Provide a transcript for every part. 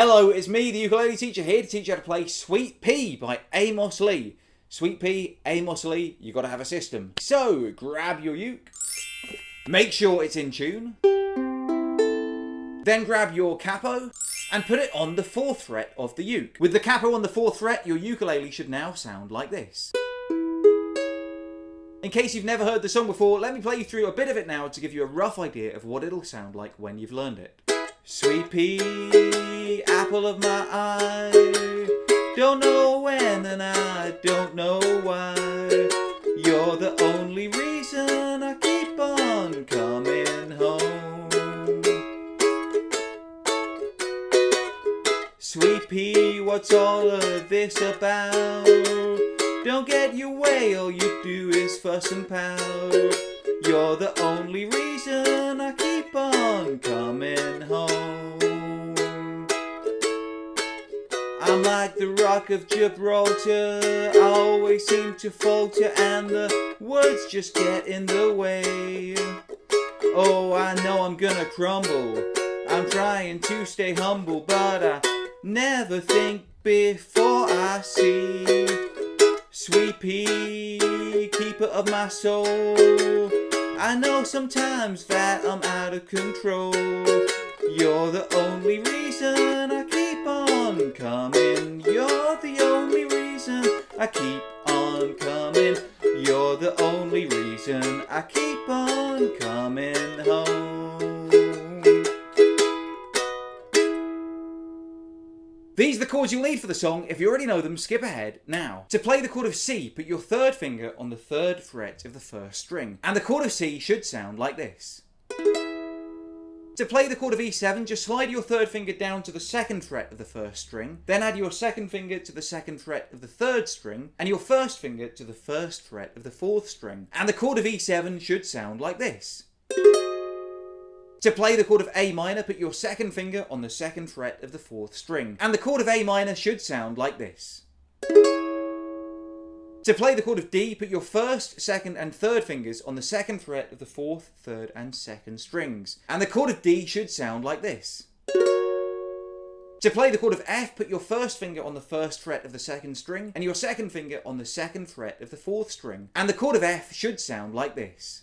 Hello, it's me, the ukulele teacher, here to teach you how to play Sweet Pea by Amos Lee. Sweet Pea, Amos Lee, you gotta have a system. So, grab your uke, make sure it's in tune, then grab your capo and put it on the 4th fret of the uke. With the capo on the 4th fret, your ukulele should now sound like this. In case you've never heard the song before, let me play you through a bit of it now to give you a rough idea of what it'll sound like when you've learned it. Sweet pea, apple of my eye, don't know when and I don't know why. You're the only reason I keep on coming home. Sweet pea, what's all of this about? Don't get your way, all you do is fuss and pout. You're the only reason I keep on coming home. I'm like the rock of Gibraltar, I always seem to falter and the words just get in the way. Oh, I know I'm gonna crumble, I'm trying to stay humble, but I never think before I see. Sweet pea, keeper of my soul, I know sometimes that I'm out of control. You're the only reason I keep on coming. You're the only reason I keep on coming. You're the only reason I keep on coming home. These are the chords you'll need for the song. If you already know them, skip ahead now. To play the chord of C, put your 3rd finger on the 3rd fret of the 1st string. And the chord of C should sound like this. To play the chord of E7, just slide your 3rd finger down to the 2nd fret of the 1st string, then add your 2nd finger to the 2nd fret of the 3rd string, and your 1st finger to the 1st fret of the 4th string. And the chord of E7 should sound like this. To play the chord of A minor, put your 2nd finger on the 2nd fret of the 4th string. And the chord of A minor should sound like this. To play the chord of D, put your 1st, 2nd and 3rd fingers on the 2nd fret of the 4th, 3rd and 2nd strings. And the chord of D should sound like this. To play the chord of F, put your 1st finger on the 1st fret of the 2nd string and your 2nd finger on the 2nd fret of the 4th string. And the chord of F should sound like this.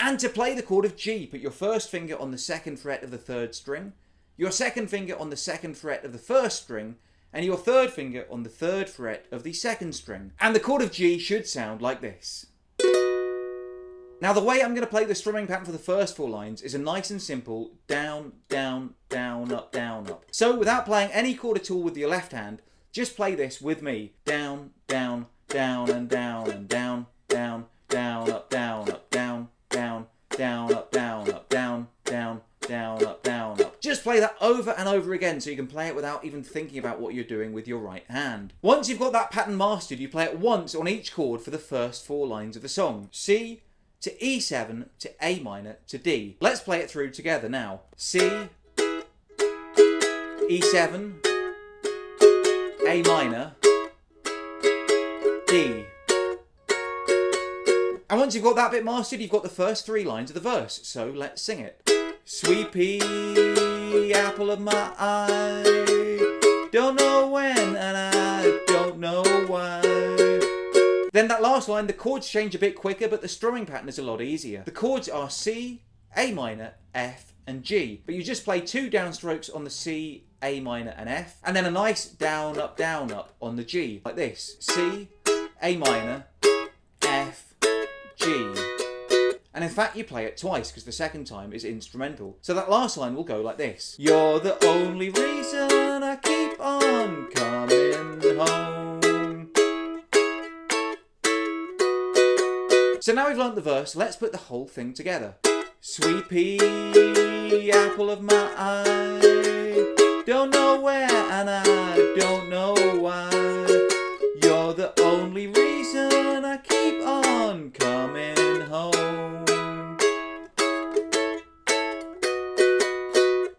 And to play the chord of G, put your 1st finger on the 2nd fret of the 3rd string, your 2nd finger on the 2nd fret of the 1st string, and your 3rd finger on the 3rd fret of the 2nd string. And the chord of G should sound like this. Now the way I'm going to play the strumming pattern for the first 4 lines is a nice and simple down, down, down, up, down, up. So without playing any chord at all with your left hand, just play this with me. Down, down, down and down and down, down, down, up, down, up, down, down, down, up, down, up, down, down, down, up, down, up. Just play that over and over again so you can play it without even thinking about what you're doing with your right hand. Once you've got that pattern mastered, you play it once on each chord for the first 4 lines of the song. C to E7 to A minor to D. Let's play it through together now. C, E7, A minor, D. And once you've got that bit mastered, you've got the first 3 lines of the verse. So let's sing it. Sweet pea, apple of my eye, don't know when and I don't know why. Then that last line, the chords change a bit quicker, but the strumming pattern is a lot easier. The chords are C, A minor, F and G. But you just play 2 downstrokes on the C, A minor and F, and then a nice down, up on the G. Like this. C, A minor, F, G. And in fact you play it twice because the second time is instrumental. So that last line will go like this. You're the only reason I keep on coming home. So now we've learnt the verse, let's put the whole thing together. Sweet pea, apple of my eye, don't know where and I don't know why. You're the only reason I keep on coming home.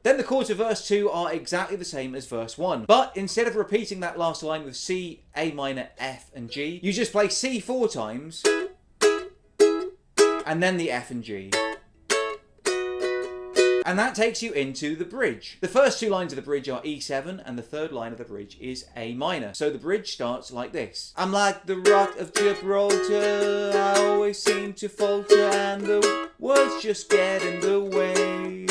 Then the chords of verse 2 are exactly the same as verse 1. But instead of repeating that last line with C, A minor, F and G, you just play C 4 times and then the F and G. And that takes you into the bridge. The first two lines of the bridge are E7, and the third line of the bridge is A minor. So the bridge starts like this. I'm like the rock of Gibraltar, I always seem to falter, and the words just get in the way.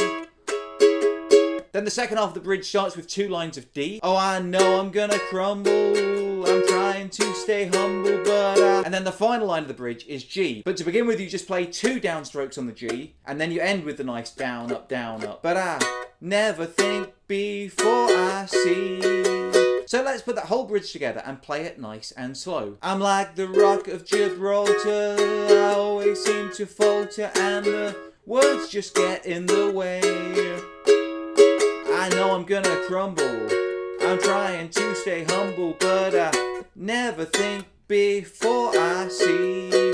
Then the second half of the bridge starts with two lines of D. Oh, I know I'm gonna crumble, I'm trying to stay humble, but And then the final line of the bridge is G. But to begin with, you just play two downstrokes on the G, and then you end with the nice down, up, down, up. But I never think before I see. So let's put that whole bridge together and play it nice and slow. I'm like the rock of Gibraltar, I always seem to falter, and the words just get in the way. I know I'm gonna crumble, I'm trying to stay humble, but I never think before I see.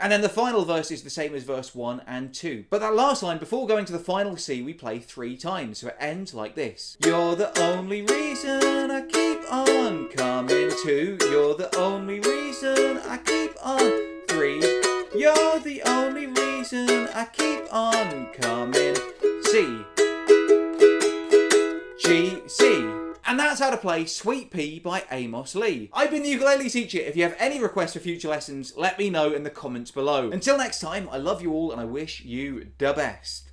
And then the final verse is the same as verse 1 and 2. But that last line, before going to the final C, we play 3 times. So it ends like this. You're the only reason I keep on coming to. You're the only reason I keep on 3. You're the only reason I keep on coming. C. G, C. And that's how to play Sweet Pea by Amos Lee. I've been the ukulele teacher. If you have any requests for future lessons, let me know in the comments below. Until next time, I love you all and I wish you the best.